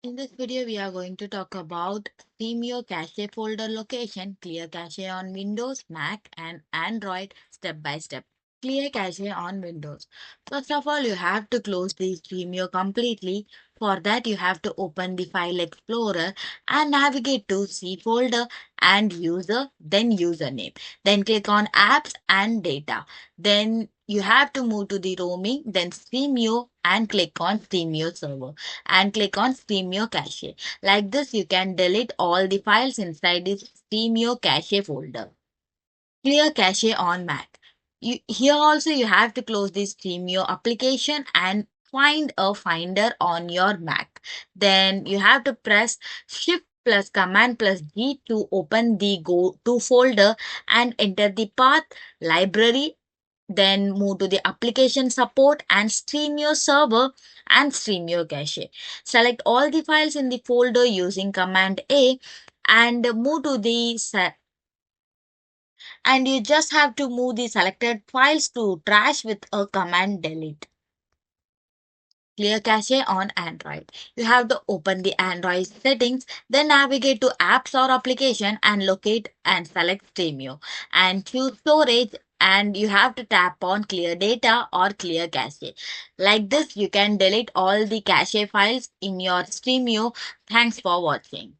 In this video, we are going to talk about Stremio cache folder location, clear cache on Windows, Mac, and Android step by step. Clear cache on Windows. First of all, you have to close the Stremio completely. For that, you have to open the File Explorer and navigate to C folder and user, then username. Then click on Apps and Data. Then you have to move to the roaming, then Stremio and click on Stremio server and click on Stremio cache. Like this, you can delete all the files inside the Stremio cache folder. Clear cache on Mac. Here also you have to close the Stremio application and find a finder on your Mac. Then you have to press Shift plus Command plus G to open the go to folder and enter the path library, then move to the application support and Stremio server and Stremio cache. Select all the files in the folder using Command A and move to the and you just have to move the selected files to trash with a command delete. Clear cache on Android. You have to open the Android settings, then navigate to apps or application and locate and select Stremio and choose storage, and you have to tap on clear data or clear cache. Like this, you can delete all the cache files in your Stremio. Thanks for watching.